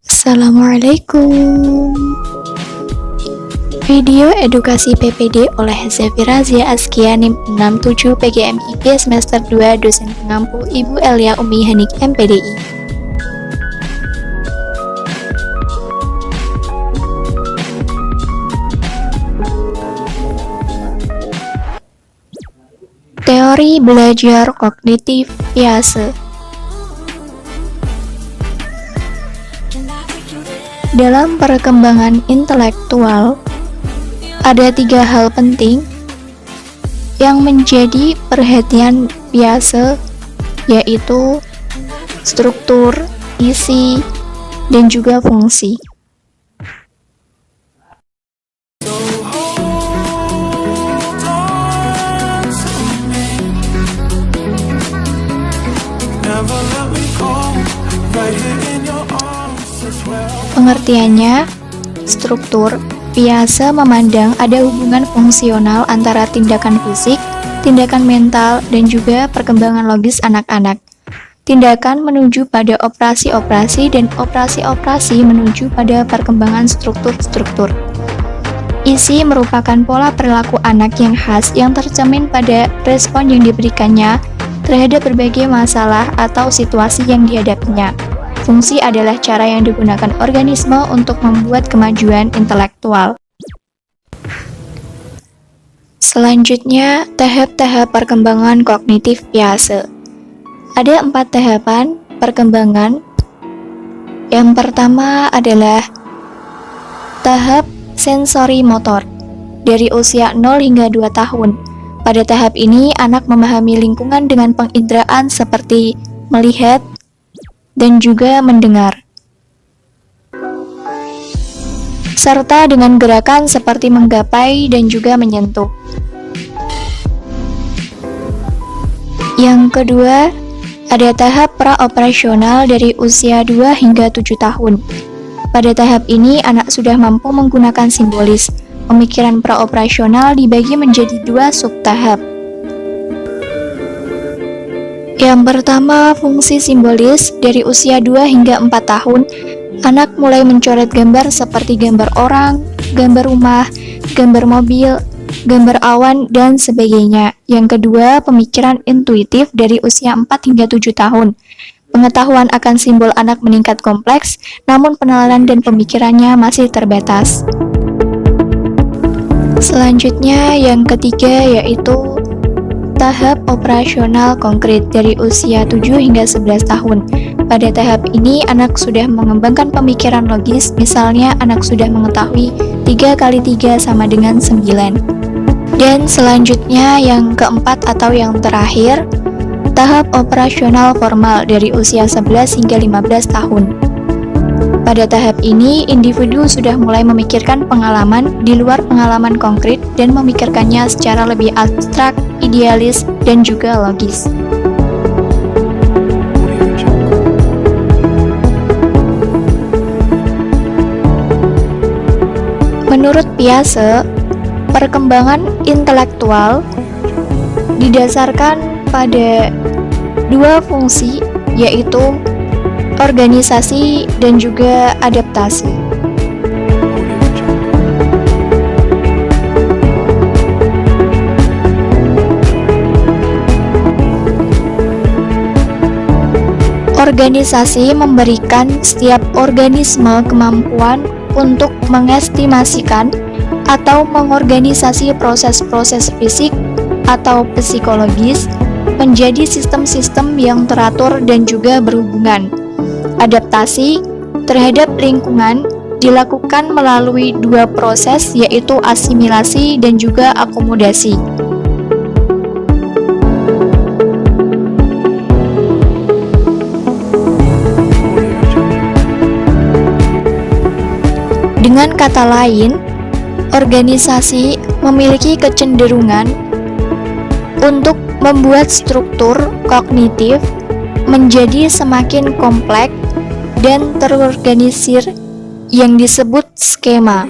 Assalamualaikum. Video edukasi PPD oleh Zafira Zia Askia NIM 67 PGMIP semester 2 dosen pengampu Ibu Elia Umi Hanik MPDI. Teori belajar kognitif Piaget. Dalam perkembangan intelektual, ada 3 hal penting yang menjadi perhatian Piaget, yaitu struktur, isi, dan juga fungsi. Pengertiannya, struktur, Piaget memandang ada hubungan fungsional antara tindakan fisik, tindakan mental, dan juga perkembangan logis anak-anak. Tindakan menuju pada operasi-operasi dan operasi-operasi menuju pada perkembangan struktur-struktur. Isi merupakan pola perilaku anak yang khas yang tercermin pada respon yang diberikannya terhadap berbagai masalah atau situasi yang dihadapinya. Fungsi adalah cara yang digunakan organisme untuk membuat kemajuan intelektual. Selanjutnya, tahap-tahap perkembangan kognitif Piaget. Ada 4 tahapan perkembangan. Yang pertama adalah tahap sensori motor, dari usia 0 hingga 2 tahun. Pada tahap ini, anak memahami lingkungan dengan penginderaan seperti melihat, dan juga mendengar, serta dengan gerakan seperti menggapai dan juga menyentuh. Yang kedua, ada tahap praoperasional dari usia 2 hingga 7 tahun. Pada tahap ini, anak sudah mampu menggunakan simbolis. Pemikiran praoperasional dibagi menjadi 2 subtahap. Yang pertama, fungsi simbolis. Dari usia 2 hingga 4 tahun, anak mulai mencoret gambar seperti gambar orang, gambar rumah, gambar mobil, gambar awan, dan sebagainya. Yang kedua, pemikiran intuitif. Dari usia 4 hingga 7 tahun. Pengetahuan akan simbol anak meningkat kompleks, namun penalaran dan pemikirannya masih terbatas. Selanjutnya, yang ketiga yaitu tahap operasional konkret dari usia 7 hingga 11 tahun. Pada tahap ini, anak sudah mengembangkan pemikiran logis, misalnya anak sudah mengetahui 3 kali 3 sama dengan 9. Dan selanjutnya yang keempat atau yang terakhir, tahap operasional formal dari usia 11 hingga 15 tahun. Pada tahap ini, individu sudah mulai memikirkan pengalaman di luar pengalaman konkret dan memikirkannya secara lebih abstrak, idealis, dan juga logis. Menurut Piaget, perkembangan intelektual didasarkan pada 2 fungsi, yaitu organisasi dan juga adaptasi. Organisasi memberikan setiap organisme kemampuan untuk mengestimasikan atau mengorganisasi proses-proses fisik atau psikologis menjadi sistem-sistem yang teratur dan juga berhubungan. Adaptasi terhadap lingkungan dilakukan melalui 2 proses, yaitu asimilasi dan juga akomodasi. Dengan kata lain, organisasi memiliki kecenderungan untuk membuat struktur kognitif menjadi semakin kompleks dan terorganisir yang disebut skema.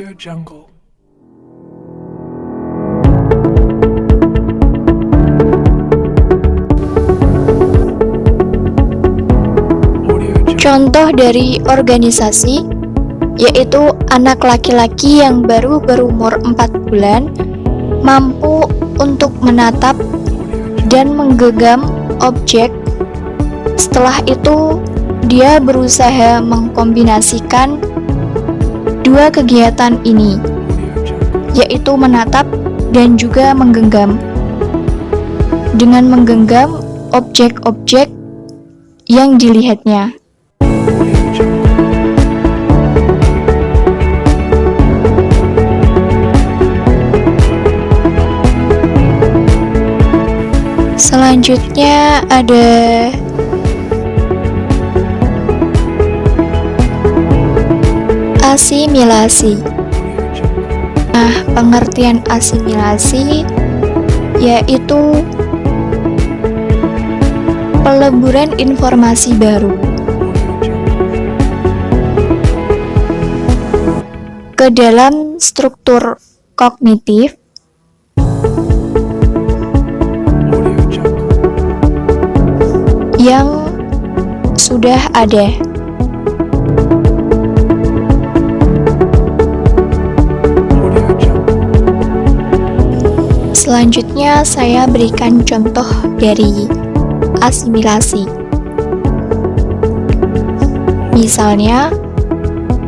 Contoh dari organisasi yaitu anak laki-laki yang baru berumur 4 bulan mampu untuk menatap dan menggenggam objek. Setelah itu, dia berusaha mengkombinasikan dua kegiatan ini, yaitu menatap dan juga menggenggam. Dengan menggenggam objek-objek yang dilihatnya. Selanjutnya ada asimilasi. Nah, pengertian asimilasi yaitu peleburan informasi baru ke dalam struktur kognitif yang sudah ada. Selanjutnya saya berikan contoh dari asimilasi. Misalnya,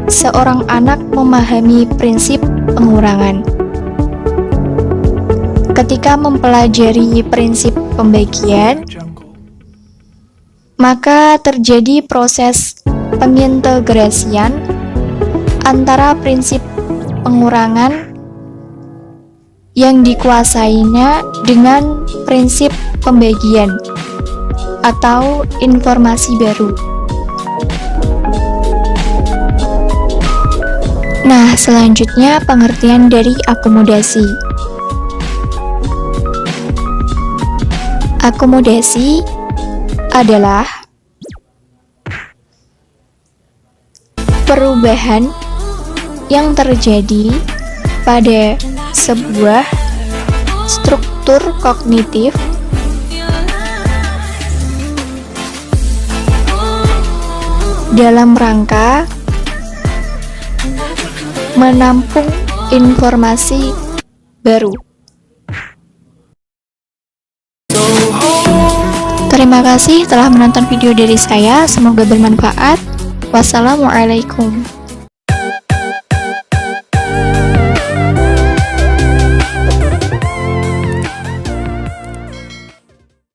seorang anak memahami prinsip pengurangan. Ketika mempelajari prinsip pembagian, maka terjadi proses pengintegrasian antara prinsip pengurangan yang dikuasainya dengan prinsip pembagian atau informasi baru. Nah, selanjutnya pengertian dari akomodasi. Akomodasi adalah perubahan yang terjadi pada sebuah struktur kognitif dalam rangka menampung informasi baru. Terima kasih telah menonton video dari saya, semoga bermanfaat. Wassalamualaikum.